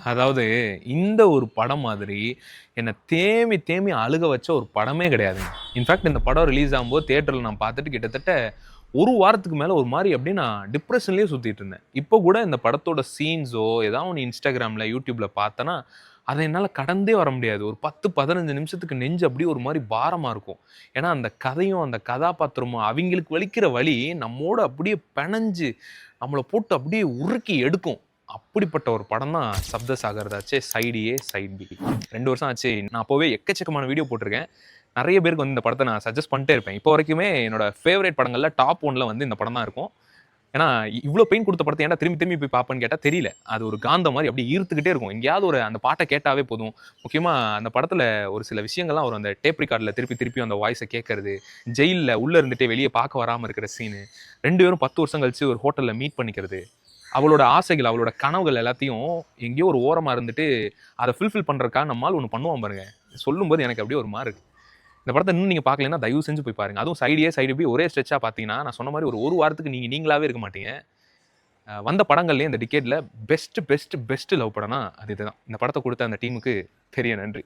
அதாவது இந்த ஒரு படம் மாதிரி என்ன தேம்பி தேம்பி அழுக வச்ச ஒரு படமே கிடையாதுங்க. இன்ஃபாக்ட் இந்த படம் ரிலீஸ் ஆகும்போது தியேட்டர்ல நான் பார்த்துட்டு கிட்டத்தட்ட 1 வாரத்துக்கு மேல ஒரு மாரி அப்படியே நான் டிப்ரஷன்லயே சுத்திட்டு இருந்தேன். இப்போ கூட இந்த படத்தோட சீன்ஸோ, ஏதாவது ஒண்ணு Instagramல, YouTubeல பார்த்தேன்னா, அத என்னால கடந்தே வர முடியாது. ஒரு 10, 15 நிமிஷத்துக்கு நெஞ்சு அப்படியே ஒரு மாரி பாரமா இருக்கும். ஏன்னா, அந்த கதையும், அந்த கதாபாத்திரமும் அவிங்களுக்கு வலிக்கிற வலி நம்மோட அப்படியே பெனஞ்சு, நம்மள போட்டு அப்படியே உருக்கி எடுக்கும். அப்படிப்பட்ட ஒரு படம் தான் சப்தசாகர்தாச்சே சைட் ஏ, சைட் பி. 2 வருஷம் ஆச்சு. நான் அப்பவே எக்கச்சக்கமான வீடியோ போட்டிருக்கேன். நெறைய பேருக்கு வந்து இந்த படத்த நான் சஜெஸ்ட் பண்ணிட்டே இருப்பேன். இப்போ வரைக்குமே என்னோட ஃபேவரைட் படங்கள்ல டாப் 1ல வந்து இந்த படம் தான் இருக்கும். ஏன்னா, இவ்ளோ பெயின் குடுத்த படத்த ஏன்டா திரும்பி திரும்பி போய் பார்ப்பேன்னு கேட்டா தெரியல. அது ஒரு காந்தம் மாரி அப்படியே ஈர்த்துக்கிட்டே இருக்கும். எங்கேயாவது ஒரு அந்த பாட்ட கேட்டாவே போதும். முக்கியமா அந்த படத்துல ஒரு சில விஷயங்கள்லாம் வரும். அந்த டேப் ரெக்கார்ட்ல திருப்பி திருப்பி அந்த வாய்ஸ கேட்கறது, ஜெயில்ல உள்ள இருந்துட்டே வெளிய பார்க்க வராம இருக்கிற சீனு, 2 பேரும் 10 வருஷம் கழிச்சு ஒரு ஹோட்டல்ல மீட் பண்ணிக்கிறது. அவளோட ஆசைகள், அவளோட கனவுகள் எல்லாத்தையும் எங்கேயோ ஒரு ஓரமா இருந்துட்டு, அத ஃபுல்ஃபில் பண்றதுக்காக நம்மாள் ஒண்ணு பண்ணுவான் பாருங்க. சொல்லும்போது எனக்கு அப்படியே ஒரு மாரி இருக்கு. இந்த படத்த இன்னும் நீங்க பார்க்கலன்னா, தயவு செஞ்சு போய் பாருங்க. அதுவும் சைடு ஏ, சைடு பி ஒரே ஸ்ட்ரெச்சா பார்த்தீங்கன்னா, நான் சொன்ன மாரி ஒரு 1 வாரத்துக்கு நீங்க நீங்களாவே இருக்க மாட்டீங்க. வந்த படங்கள்லயே இந்த டிகேட்ல பெஸ்ட் லவ் படம்னா அது இதுதான். இந்த படத்த குடுத்த அந்த டீமுக்கு பெரிய நன்றி.